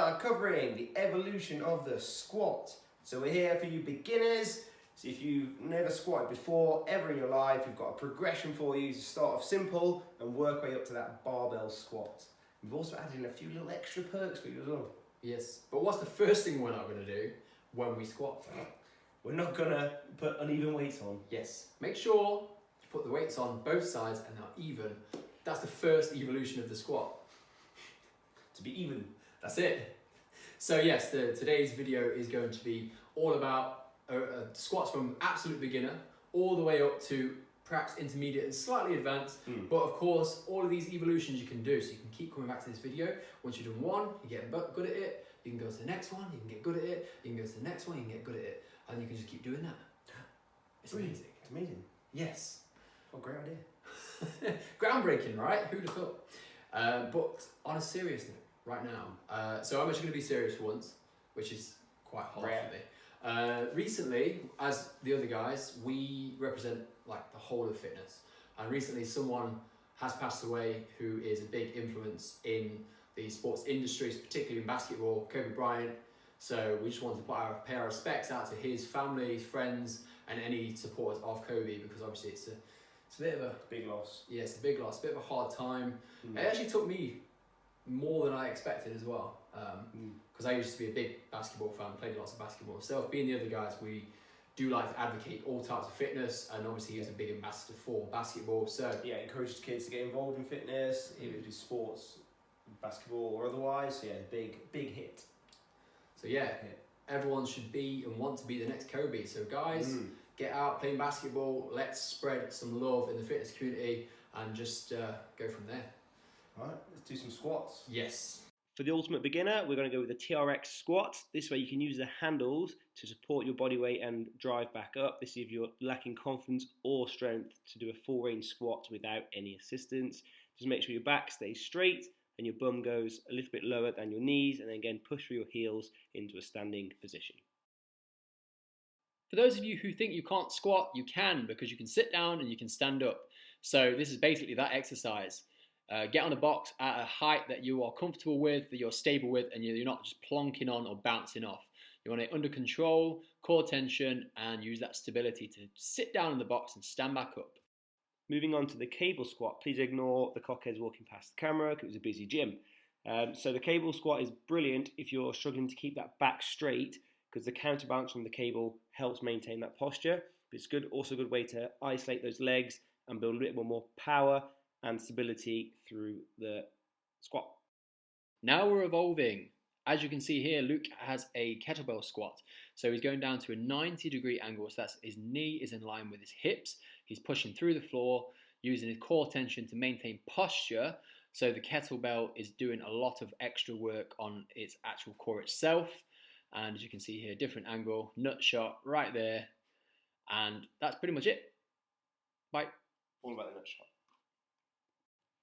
are covering the evolution of the squat. So we're here for you beginners. So if you've never squatted before, ever in your life, we've got a progression for you to start off simple and work way up to that barbell squat. We've also added in a few little extra perks for you as well. Yes, but what's the first thing we're not going to do when we squat? We're not going to put uneven weights on. Yes, make sure you put the weights on both sides and they're even. That's the first evolution of the squat. To be even. That's it. So yes, today's video is going to be all about squats from absolute beginner all the way up to perhaps intermediate and slightly advanced. But of course, all of these evolutions you can do, so you can keep coming back to this video. Once you've done one, you get good at it. You can go to the next one, you can get good at it. You can go to the next one, you can get good at it. And you can just keep doing that. It's amazing. It's amazing. Yes. What a great idea. Groundbreaking, right? Who'd have thought? But on a serious note, right now, so I'm actually going to be serious for once, which is quite hard for me. Recently, as the other guys, we represent like the whole of fitness. And recently someone has passed away who is a big influence in the sports industries, particularly in basketball, Kobe Bryant. So we just wanted to pay our respects out to his family, friends, and any supporters of Kobe, because obviously it's a bit of a big loss. Yeah, it's a big loss, a bit of a hard time. It actually took me more than I expected as well, because I used to be a big basketball fan, played lots of basketball myself. Being the other guys, we do like to advocate all types of fitness, and obviously he was a big ambassador for basketball. So yeah, encourages kids to get involved in fitness, either do sports, basketball or otherwise. So yeah, big hit. So yeah, everyone should be and want to be the next Kobe. So guys, get out playing basketball. Let's spread some love in the fitness community and just go from there. All right, let's do some squats. Yes. For the ultimate beginner, we're going to go with the TRX squat. This way you can use the handles to support your body weight and drive back up. This is if you're lacking confidence or strength to do a full range squat without any assistance. Just make sure your back stays straight and your bum goes a little bit lower than your knees, and then again push through your heels into a standing position. For those of you who think you can't squat, you can, because you can sit down and you can stand up. So this is basically that exercise. Get on a box at a height that you are comfortable with, that you're stable with, and you're not just plonking on or bouncing off. You want it under control, core tension, and use that stability to sit down in the box and stand back up. Moving on to the cable squat, please ignore the cockheads walking past the camera because it was a busy gym. So the cable squat is brilliant if you're struggling to keep that back straight, because the counterbalance from the cable helps maintain that posture. But it's also a good way to isolate those legs and build a little more power and stability through the squat. Now we're evolving. As you can see here, Luke has a kettlebell squat. So he's going down to a 90-degree angle, so that's his knee is in line with his hips. He's pushing through the floor, using his core tension to maintain posture. So the kettlebell is doing a lot of extra work on its actual core itself. And as you can see here, different angle, nut shot right there. And that's pretty much it. Bye. All about the nut shot.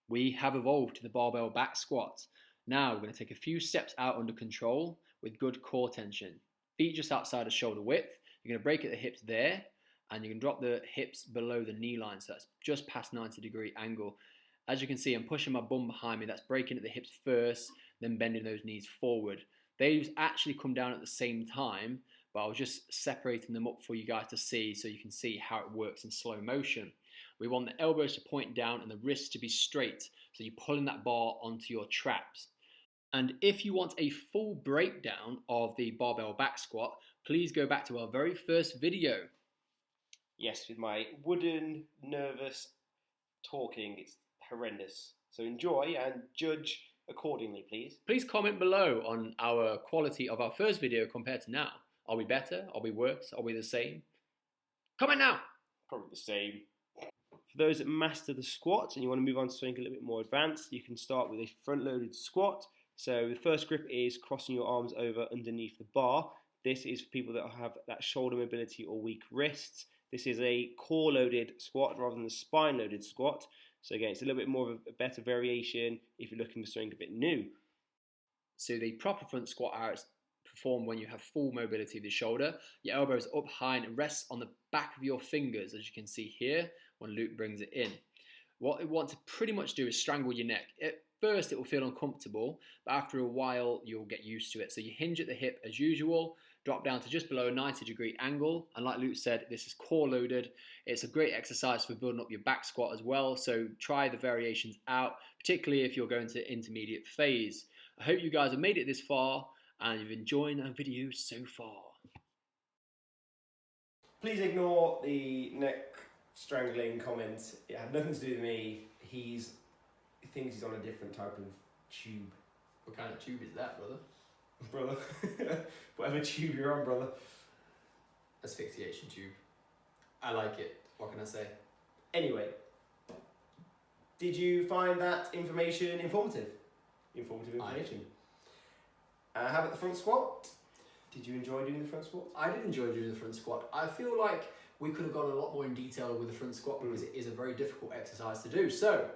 We have evolved to the barbell back squat. Now we're going to take a few steps out under control with good core tension. Feet just outside of shoulder width. You're going to break at the hips there, and you can drop the hips below the knee line, so that's just past 90-degree angle. As you can see, I'm pushing my bum behind me. That's breaking at the hips first, then bending those knees forward. They've actually come down at the same time, but I was just separating them up for you guys to see, so you can see how it works in slow motion. We want the elbows to point down and the wrists to be straight, so you're pulling that bar onto your traps. And if you want a full breakdown of the barbell back squat, please go back to our very first video. Yes, with my wooden, nervous talking, it's horrendous. So enjoy and judge accordingly, please. Please comment below on our quality of our first video compared to now. Are we better? Are we worse? Are we the same? Comment now! Probably the same. For those that master the squat and you want to move on to something a little bit more advanced, you can start with a front-loaded squat. So the first grip is crossing your arms over underneath the bar. This is for people that have that shoulder mobility or weak wrists. This is a core-loaded squat rather than a spine-loaded squat. So again, it's a little bit more of a better variation if you're looking for something a bit new. So the proper front squat is performed when you have full mobility of the shoulder. Your elbows up high and rests on the back of your fingers, as you can see here when Luke brings it in. What you want to pretty much do is strangle your neck. first it will feel uncomfortable, but after a while you'll get used to it. So you hinge at the hip as usual, drop down to just below a 90-degree angle, and like Luke said, this is core loaded. It's a great exercise for building up your back squat as well, so try the variations out, particularly if you're going to intermediate phase. I hope you guys have made it this far and you've enjoyed our video so far. Please ignore the neck strangling comment. It had nothing to do with me. He thinks he's on a different type of tube. What kind of tube is that, brother? Brother. Whatever tube you're on, brother. Asphyxiation tube. I like it. What can I say? Anyway, did you find that information informative? Informative information. How about the front squat? Did you enjoy doing the front squat? I did enjoy doing the front squat. I feel like we could have gone a lot more in detail with the front squat because it is a very difficult exercise to do. So,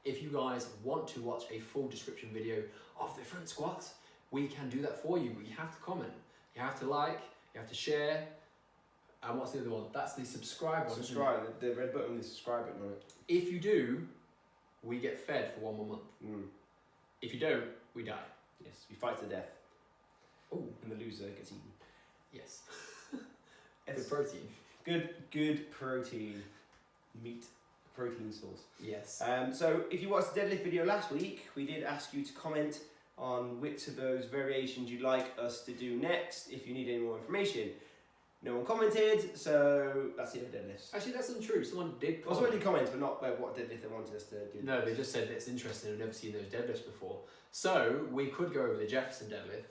if you guys want to watch a full description video of the front squat, we can do that for you. But you have to comment, you have to like, you have to share. And what's the other one? That's the subscribe one. Subscribe, the red button with the subscribe button on it. If you do, we get fed for 1 more month. If you don't, we die. Yes, we fight to death. Oh, and the loser gets eaten. Yes. Good protein. Good protein. Meat. Protein source. Yes. So if you watched the deadlift video last week, we did ask you to comment on which of those variations you'd like us to do next if you need any more information. No one commented, so that's it for deadlifts. Actually, that's untrue. Someone did comment. Someone did comment, but not what deadlift they wanted us to do. No, they just said it's interesting. I've never seen those deadlifts before. So we could go over the Jefferson deadlift.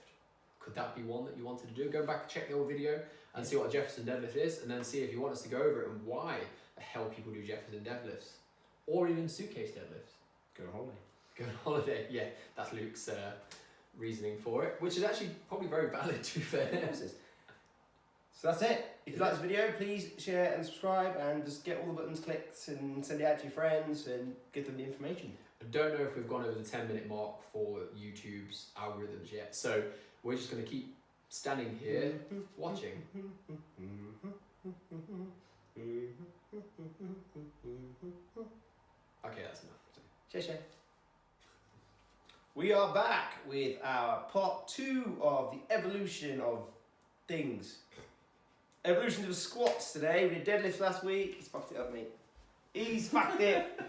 Could that be one that you wanted to do? Go back and check the old video and see what a Jefferson deadlift is, and then see if you want us to go over it and why the hell people do Jefferson deadlifts. Or even suitcase deadlifts. Go on holiday. Go on holiday, yeah. That's Luke's reasoning for it, which is actually probably very valid, to be fair. So that's it. If you like this video, please share and subscribe and just get all the buttons clicked and send it out to your friends and give them the information. I don't know if we've gone over the 10-minute mark for YouTube's algorithms yet, so we're just going to keep standing here watching. Okay, that's enough. Share. We are back with our part 2 of the evolution of things. Evolution of squats today. We did deadlifts last week. He's fucked it up, mate. He's fucked it.